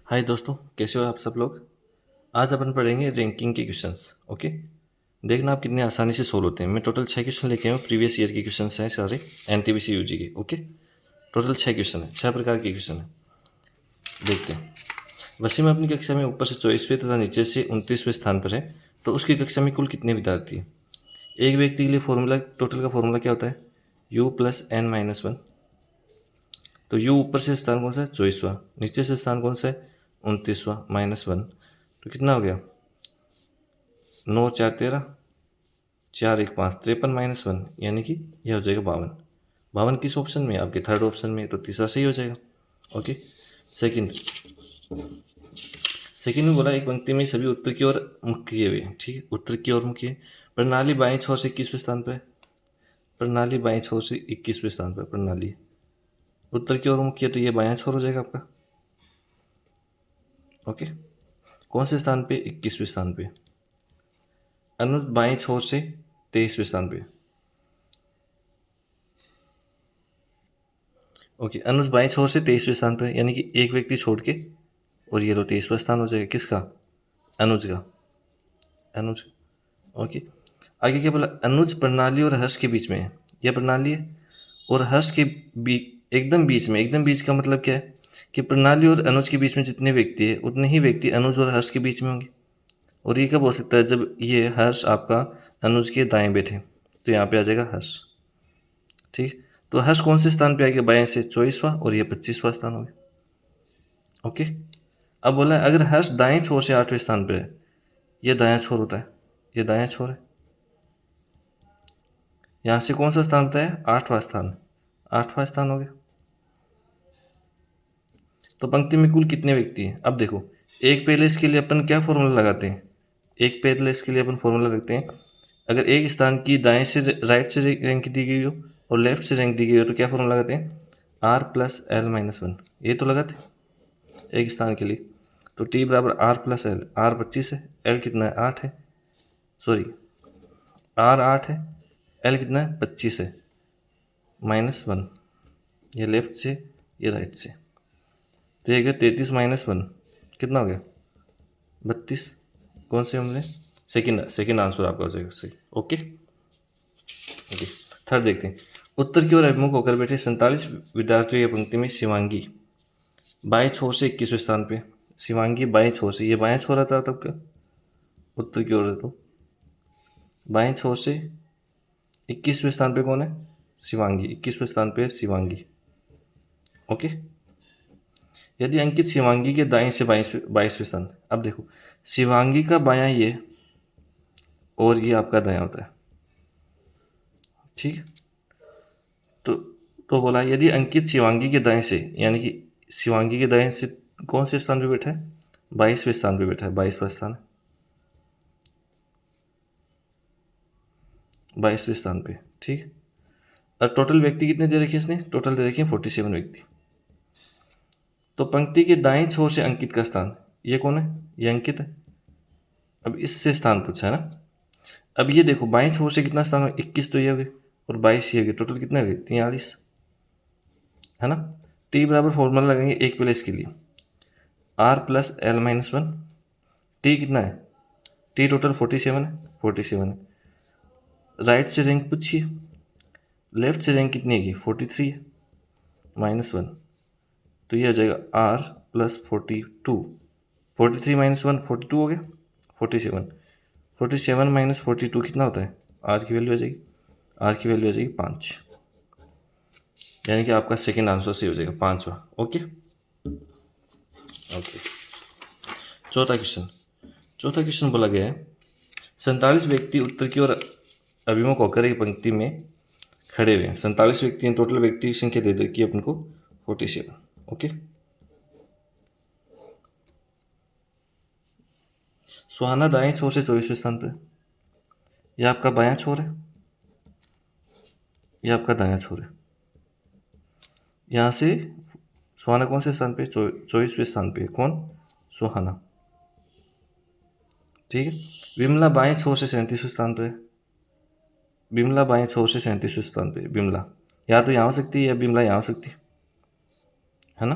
हाय दोस्तों, कैसे हो आप सब लोग। आज अपन पढ़ेंगे रैंकिंग के क्वेश्चंस। ओके, देखना आप कितने आसानी से सोल्व होते हैं। मैं टोटल 6 क्वेश्चन लेके आया हूँ। प्रीवियस ईयर के क्वेश्चंस हैं सारे, एनटीपीसी यूजी के। ओके, टोटल 6 क्वेश्चन है, 6 प्रकार के क्वेश्चन है। देखते हैं। वसीम अपनी कक्षा में ऊपर से 24वें तथा नीचे से 29वें स्थान पर है, तो उसकी कक्षा में कुल कितने विद्यार्थी हैं। एक व्यक्ति के लिए फॉर्मूला, टोटल का फॉर्मूला क्या होता है, u plus n minus one. तो u ऊपर से स्थान कौन सा है, 24वां। नीचे से स्थान कौन सा है, 29वां, -1। तो कितना हो गया, 9 4 13, 4 1 5 53 -1, यानी कि यह हो जाएगा 52। 52 किस ऑप्शन में है, आपके थर्ड ऑप्शन में, तो तीसरा सही हो जाएगा। Okay, second. सेकंड में बोला एक पंक्ति में सभी उत्तर की ओर मुख किए हुए हैं। ठीक है, उत्तर की ओर मुख किए। प्रणाली बाएं छोर से 21वें स्थान पर है। प्रणाली बाएं छोर से 21वें स्थान पर प्रणाली उत्तर की ओर मुख किया, तो ये बायां छोर हो जाएगा आपका। ओके, कौन से स्थान पे, 21वें स्थान पे। अनुज बाएं छोर से 23वें स्थान पे। ओके, अनुज बाएं छोर से 23वें स्थान पे, यानी कि एक व्यक्ति छोड़ के, और ये तो 23वां स्थान हो जाएगा। किसका, अनुज का। अनुज। ओके, आगे क्या बोला, अनुज प्रणाली और हर्ष के बीच में है। यह प्रणाली है और हर्ष के एकदम बीच में। एकदम बीच का मतलब क्या है कि प्रणाली और अनुज के बीच में जितने व्यक्ति है, उतने ही व्यक्ति अनुज और हर्ष के बीच में होंगे। और ये कब हो सकता है, जब ये हर्ष आपका अनुज के दाएं बैठे, तो यहाँ पे आ जाएगा हर्ष। ठीक, तो हर्ष कौन से स्थान पे आ गया, बाएं से 24वां, और ये 25वां स्थान हो गया। ओके, अब बोला अगर हर्ष दाएं छोर से 8वें स्थान पे है, ये दायां छोर होता है, ये दायां छोर है। यहाँ से कौन सा स्थान होता है, 8वां स्थान। 8वां स्थान हो गया। तो पंक्ति में कुल कितने व्यक्ति हैं, अब देखो। एक पैरलेस के लिए अपन क्या फॉर्मूला लगाते हैं, एक पैरलेस के लिए अपन फॉर्मूला रखते हैं, अगर एक स्थान की दाएं से राइट से रैंक दी गई हो और लेफ्ट से रैंक दी गई हो, तो क्या फॉर्मूला लगाते हैं, r plus l minus one. ये तो लगाते हैं एक स्थान के लिए। तो t बराबर r प्लस एल। r 25 है, l कितना है, 8 है। सॉरी, r 8 है, l कितना है, 25 है, -1। ये लेफ्ट से, ये राइट से, तो ये गया 33 -1, कितना हो गया, 32। कौन से हमने, सेकंड आंसर आपका हो जाएगा सही। Okay, okay. थर्ड देखते हैं। उत्तर की ओर अभिमुख होकर बैठे 47 विद्यार्थियों की पंक्ति में शिवांगी बाएं छोर से 21वें स्थान पे। शिवांगी बाएं छोर से, ये बाएं छोर आता है तब क्या, उत्तर की ओर है तो बाएं छोर से 21वें स्थान पे कौन है, शिवांगी। 21वें स्थान पे है शिवांगी। ओके, यदि अंकित शिवांगी के दाएं से 22वें स्थान। अब देखो, शिवांगी का बायां ये, और ये आपका दायां होता है। ठीक, तो बोला यदि अंकित शिवांगी के दाएं से, यानी कि शिवांगी के दाएं से कौन से स्थान पे बैठा है, 22वें स्थान पे बैठा है। 22वां स्थान, 22वें स्थान पे। ठीक, और टोटल व्यक्ति कितने दे रखे इसने, टोटल दे रखे हैं 47 व्यक्ति। तो पंक्ति के दाएं छोर से अंकित का स्थान, ये कौन है, ये अंकित है। अब इससे स्थान पूछा है ना। अब ये देखो, बाएं छोर से कितना स्थान हो, 21 तो ये हो गए, और 22 ये हो गए, टोटल कितने हो गए, 43, है ना। टी बराबर फॉर्मूला लगाएंगे एक प्लेस के लिए, r plus l minus one. T कितना है, टी टोटल 47 है, 47 है। राइट से रैंक पूछिए, लेफ्ट से रैंक कितनी है, 43 है, -1। तो ये हो जाएगा r प्लस 42। 43 -1 42 हो गया, 47। 47 -42 कितना होता है, r की वैल्यू आ जाएगी, r की वैल्यू आ जाएगी 5, यानी कि आपका सेकंड आंसर सही हो जाएगा, 5वां। Okay, okay. चौथा क्वेश्चन बोला गया है 47 व्यक्ति उत्तर की ओर अभिमुख होकर एक पंक्ति में खड़े हुए हैं। 47 व्यक्ति, टोटल व्यक्ति की संख्या दे रखी है अपन को 47। ओके, सुहाना दाएं छोर से 24वें स्थान पर, यह आपका बायां छोर है, यह आपका दायां छोर है। यहाँ से सुहाना कौन से स्थान पे, 24वें स्थान पे, कौन, सुहाना। ठीक है, विमला बाएं छोर से 37वें स्थान पे है। बिमला बाएं छोर से 37वें स्थान पे, बिमला या तो यहाँ हो सकती है या बिमला यहाँ हो सकती है ना।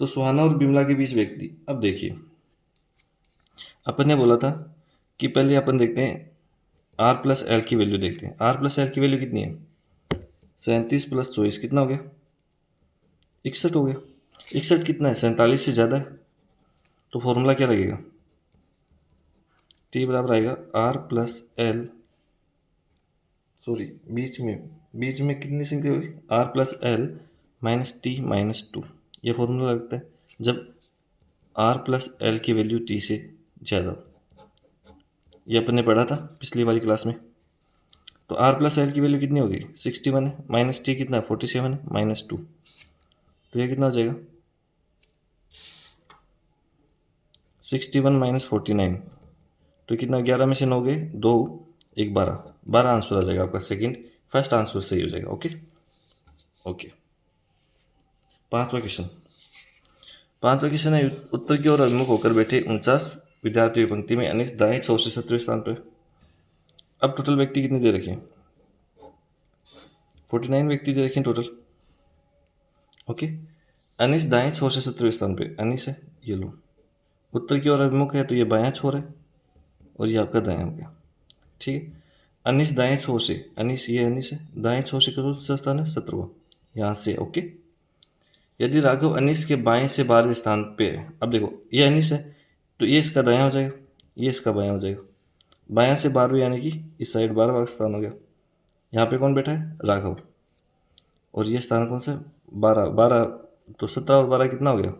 तो सुहाना और बिमला के बीच व्यक्ति। अब देखिए, अपन ने बोला था कि पहले अपन देखते हैं आर प्लस एल की वैल्यू देखते हैं। आर प्लस एल की वैल्यू कितनी है? 37 प्लस 24 कितना हो गया? 61 हो गया। 61 कितना है? 47 से ज़्यादा है। तो फॉर्मूला क्या लगेगा? टी बराबर आएगा आर प्लस एल, सॉरी बीच में कितनी संख्या होगी? R plus l minus t minus 2। ये फॉर्मूला लगता है जब आर प्लस एल की वैल्यू टी से ज़्यादा हो। ये अपन ने पढ़ा था पिछली वाली क्लास में। तो आर प्लस एल की वैल्यू कितनी होगी? 61 है, माइनस टी कितना है? 47 है, माइनस 2। तो ये कितना हो जाएगा? 61 माइनस 49। तो कितना? 11 में से 9 गए, 2 1 12 आंसर आ जाएगा आपका सेकंड। फर्स्ट आंसर सही हो जाएगा। Okay okay. पांचवा क्वेश्चन है, उत्तर की ओर अभिमुख होकर बैठे 49 विद्यार्थियों की पंक्ति में अनिश दाएं छोर से 17वें स्थान पर। अब टोटल व्यक्ति कितने दे रखे हैं? 49 व्यक्ति दे रखे हैं टोटल। ओके, अनिश दाएं छोर से 17वें स्थान पे। अनिश है, ये लो। उत्तर की ओर अभिमुख है तो ये बायां छोर है और ये आपका दायां हो गया। ठीक है, अनिश दाएं छोर से, अनिश ये अनिश है, दाएं छोर से कौन सा स्थान है? 17वां, यहाँ से। ओके, यदि राघव अनिश के बाएं से 12वें स्थान पे है। अब देखो, ये अनिश है तो ये इसका दायां हो जाएगा, ये इसका बायां हो जाएगा। बायां से 12वें यानी कि इस साइड 12वां स्थान हो गया। यहाँ पे कौन बैठा है? राघव। और ये स्थान कौन सा है? 12 तो 17 और 12 कितना हो गया?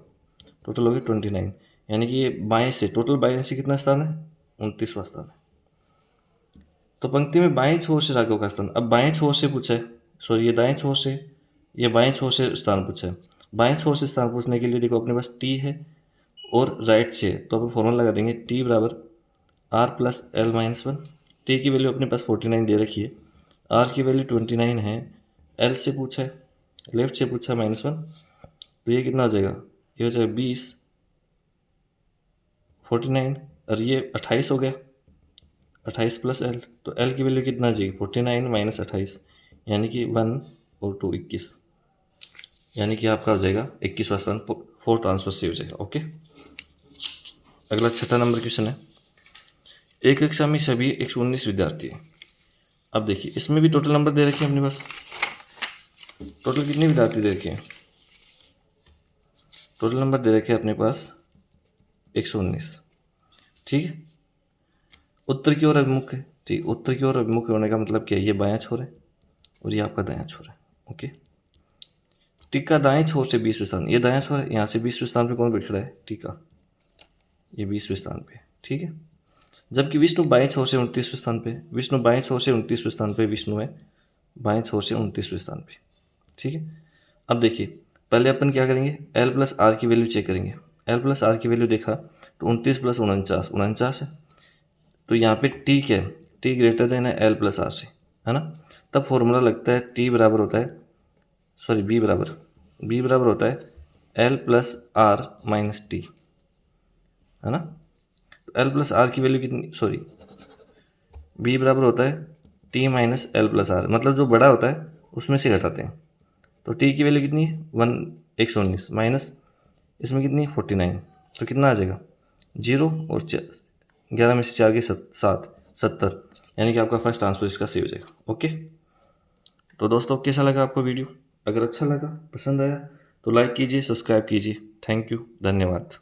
टोटल हो गया 29। यानी कि ये बाएं से, टोटल बाएं से कितना स्थान है? 29वां स्थान है। तो पंक्ति में बाएं छोर से राघव का स्थान। अब बाएं छोर से पूछा है, सॉरी ये दाएं छोर से, ये बाएं छोर से स्थान पूछा है। बाएं छोर से स्थान पूछने के लिए देखो अपने पास टी है और राइट से है, तो अपन फॉर्मूला लगा देंगे टी बराबर r plus l minus 1। T की वैल्यू अपने पास 49 दे रखी है, आर की वैल्यू 29 है, एल से पूछा है, लेफ्ट से पूछा है -1। तो ये कितना हो जाएगा? ये हो जाएगा 20, 49 और ये 28 हो गया। 28 प्लस एल, तो एल की वैल्यू कितना आ जाएगी? 49 माइनस 28, यानी कि 1 और 2 21। यानी कि आपका हो जाएगा 21वां स्थान, फोर्थ आंसर से हो जाएगा। ओके, अगला छठा नंबर क्वेश्चन है, एक कक्षा में सभी 119 विद्यार्थी हैं। अब देखिए, इसमें भी टोटल नंबर दे रखे हैं अपने पास। टोटल कितने विद्यार्थी दे रखे हैं? टोटल नंबर दे रखे हैं अपने पास 119। ठीक है, उत्तर की ओर अभिमुख है। ठीक, उत्तर की ओर अभिमुख होने का मतलब क्या है? ये बायां छोर है और ये आपका दायां छोर है। ओके, टीका दाएं छोर से 20वें स्थान, ये दायां छोर है, यहाँ से 20वें स्थान पे कौन बैठ खड़ा है? टीका, ये 20वें स्थान पे। ठीक है, जबकि विष्णु बाएं छोर से 29वें स्थान पे, विष्णु बाएं छोर से 29वें स्थान पे, विष्णु है बाएं छोर से 29वें स्थान पे। ठीक है, अब देखिए, पहले अपन क्या करेंगे? एल प्लस आर की वैल्यू चेक करेंगे। एल प्लस आर की वैल्यू देखा तो 29 प्लस 49 है। तो यहाँ पे टी क्या है? टी ग्रेटर देन है एल प्लस आर से, है ना? तब फॉर्मूला लगता है टी बराबर होता है, सॉरी बी बराबर होता है l plus r minus t, है ना? तो एल प्लस आर की वैल्यू कितनी, सॉरी बी बराबर होता है t minus l plus r, मतलब जो बड़ा होता है उसमें से घटाते हैं। तो टी की वैल्यू कितनी है? 119 माइनस इसमें कितनी है? 49। तो कितना आ जाएगा? 0 और 11 में से 4 के 7, 70। यानी कि आपका फर्स्ट आंसर इसका सही हो जाएगा। ओके, तो दोस्तों कैसा लगा आपको वीडियो? अगर अच्छा लगा, पसंद आया तो लाइक कीजिए, सब्सक्राइब कीजिए। थैंक यू, धन्यवाद।